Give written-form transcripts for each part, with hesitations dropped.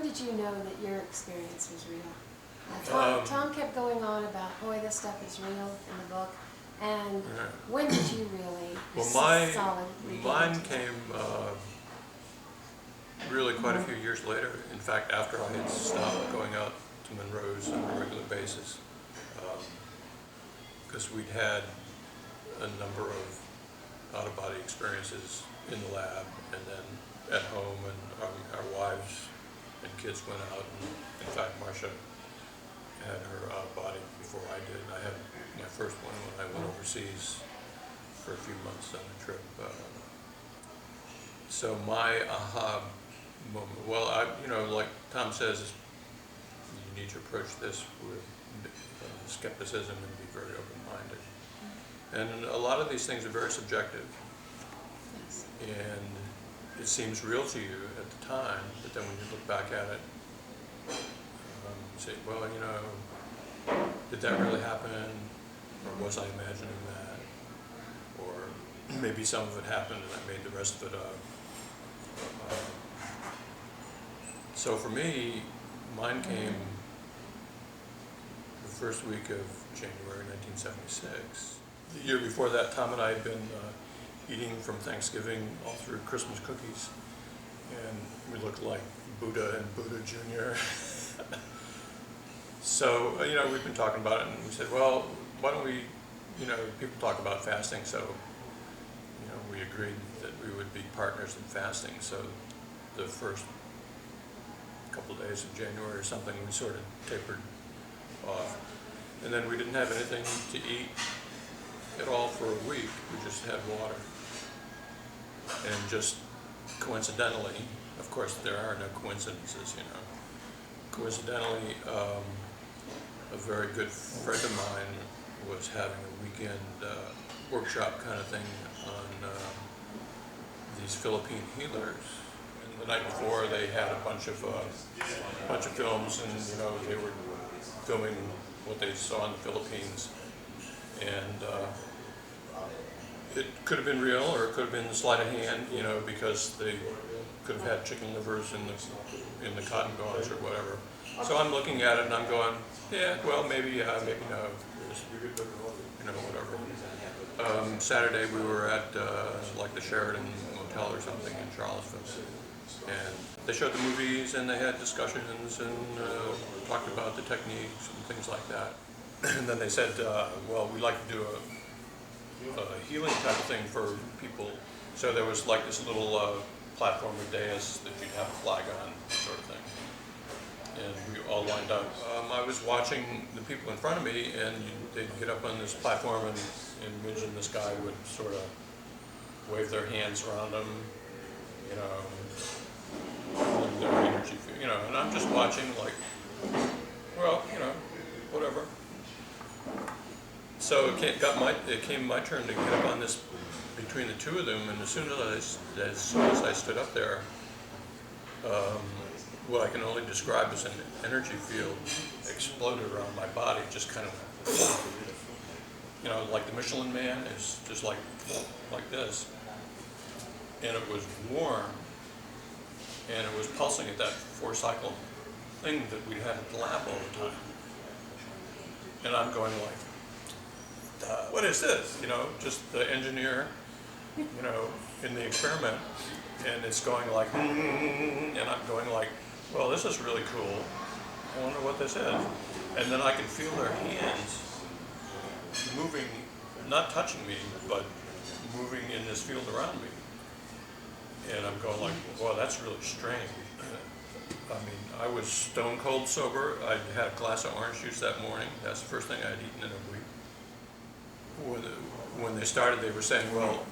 when did you know that your experience was real? Tom kept going on about, boy, this stuff is real in the book. And when did you really mine came really quite a few years later. In fact, after I had stopped going out to Monroe's on a regular basis, because we'd had a number of out-of-body experiences in the lab and then at home, and our wives and kids went out. And in fact, Marcia had her out-of-body before I did. I had my first one when I went overseas for a few months on a trip. So my aha moment, well, like Tom says, you need to approach this with skepticism and be very open-minded. And a lot of these things are very subjective. Yes. And it seems real to you at the time, but then when you look back at it, you say, well, did that really happen? Or was I imagining that? Or maybe some of it happened and I made the rest of it up. So for me, mine came the first week of January 1976. The year before that, Tom and I had been eating from Thanksgiving all through Christmas cookies, and we looked like Buddha and Buddha Jr. So, we've been talking about it, and we said, well, why don't we, people talk about fasting, so, we agreed that we would be partners in fasting. So the first couple of days of January or something, we sort of tapered off. And then we didn't have anything to eat at all for a week. We just had water. And just coincidentally, of course there are no coincidences, coincidentally, a very good friend of mine was having a weekend workshop kind of thing on these Philippine healers. And the night before they had a bunch of films, and they were filming what they saw in the Philippines. And it could have been real, or it could have been sleight of hand, because they could have had chicken livers in the cotton gauze or whatever. So I'm looking at it and I'm going, yeah, well, maybe maybe no, just, whatever. Saturday we were at like the Sheraton Motel or something in Charlottesville, and they showed the movies and they had discussions and talked about the techniques and things like that. And then they said, well, we'd like to do a healing type of thing for people. So there was like this little platform or dais that you'd have a flag on, sort of thing. And we all lined up. I was watching the people in front of me, and they'd get up on this platform, and Midge and this guy would sort of wave their hands around them, and their energy, and I'm just watching like, well, whatever. So it came my turn to get up on this between the two of them, and as soon as I stood up there, what I can only describe as an energy field exploded around my body, just kind of, like the Michelin Man is just like this. And it was warm, and it was pulsing at that 4-cycle thing that we had at the lab all the time. And I'm going like, what is this? Just the engineer, in the experiment, and it's going like, and I'm going like, well, this is really cool. I wonder what this is. And then I can feel their hands moving, not touching me, but moving in this field around me. And I'm going like, wow, that's really strange. I mean, I was stone cold sober. I had a glass of orange juice that morning. That's the first thing I'd eaten in a week. When they started, they were saying, well,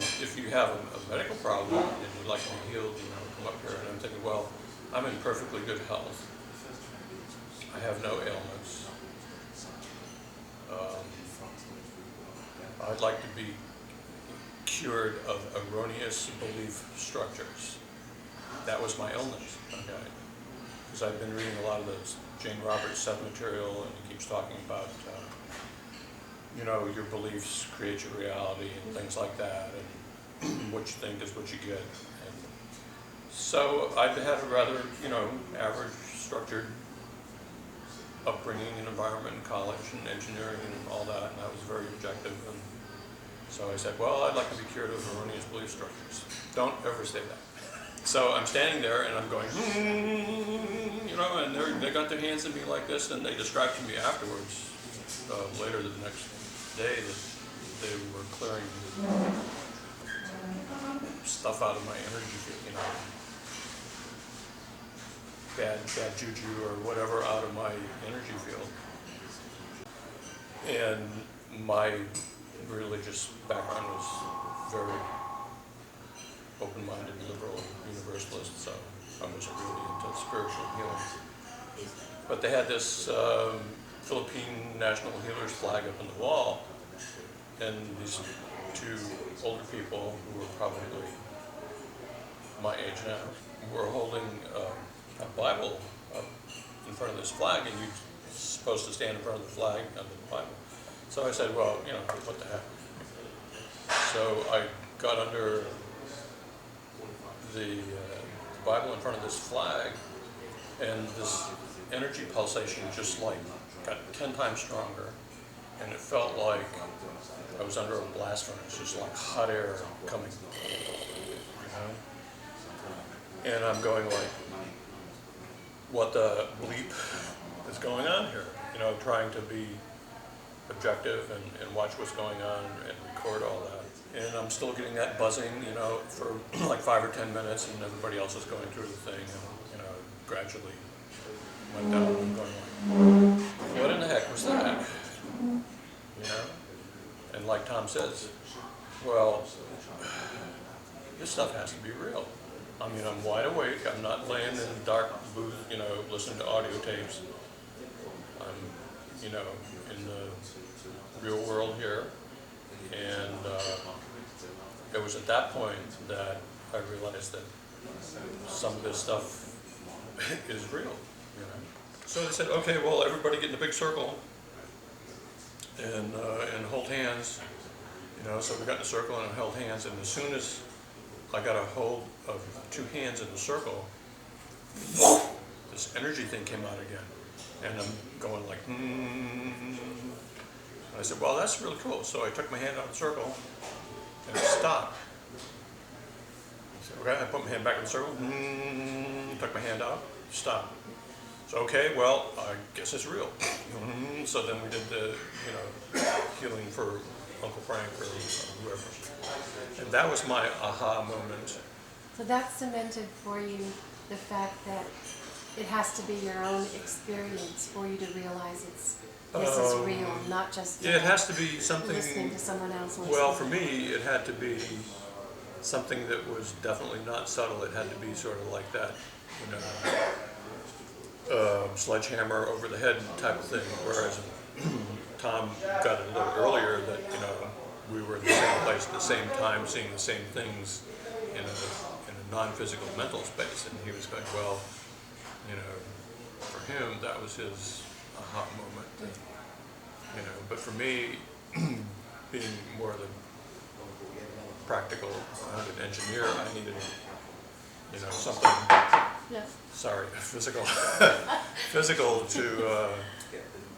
if you have a medical problem and you'd like to be healed, come up here. And I'm thinking, well, I'm in perfectly good health. I have no ailments. I'd like to be cured of erroneous belief structures. That was my illness, okay? Because I've been reading a lot of the Jane Roberts stuff material, and he keeps talking about, your beliefs create your reality and things like that, and what you think is what you get. And So I had a rather, average, structured upbringing and environment in college and engineering and all that, and I was very objective. And so I said, well, I'd like to be cured of erroneous belief structures. Don't ever say that. So I'm standing there and I'm going, and they got their hands on me like this, and they described to me afterwards, later the next day, that they were clearing stuff out of my energy field, bad juju or whatever out of my energy field. And my religious background was very open-minded, liberal, universalist, so I wasn't really into spiritual healing. But they had this Philippine National Healers flag up on the wall, and these two older people who were probably my age now were holding a Bible up in front of this flag, and you're supposed to stand in front of the flag under the Bible. So I said, well, what the heck. So I got under the Bible in front of this flag, and this energy pulsation just got 10 times stronger, and it felt like I was under a blast furnace, just like hot air coming, And I'm going like, what the bleep is going on here? Trying to be objective and watch what's going on and record all that. And I'm still getting that buzzing, for like 5 or 10 minutes, and everybody else is going through the thing, and gradually went down. And I'm going like, what in the heck was that? And like Tom says, well, this stuff has to be real. I mean, I'm wide awake. I'm not laying in a dark booth, listening to audio tapes. I'm, in the real world here. And it was at that point that I realized that some of this stuff is real. So they said, okay, well, everybody get in a big circle and hold hands. So we got in a circle and held hands, and as soon as I got a hold of 2 hands in the circle, this energy thing came out again, and I'm going like, And I said, well, that's really cool. So I took my hand out of the circle, and it stopped. I said, okay, I put my hand back in the circle, took my hand out, stopped. So, okay, well, I guess it's real. So then we did the, healing for Uncle Frank or whoever. And that was my aha moment. So that cemented for you the fact that it has to be your own experience for you to realize this is real, not just it has to be something listening to someone else. Well, for me, it had to be something that was definitely not subtle. It had to be sort of like that, sledgehammer over the head type of thing. Whereas Tom got it a little earlier that, we were in the same place at the same time, seeing the same things in a non-physical mental space. And he was going, well, for him, that was his aha moment. And, but for me, being more of the practical an engineer, I needed, something, physical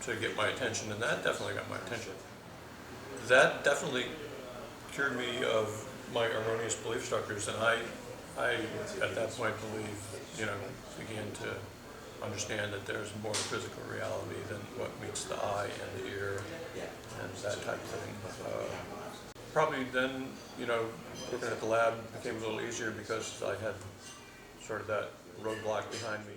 to get my attention, and that definitely got my attention. That definitely cured me of my erroneous belief structures, and I at that point began to understand that there's more physical reality than what meets the eye and the ear and that type of thing. Probably then, working at the lab became a little easier because I had sort of that roadblock behind me.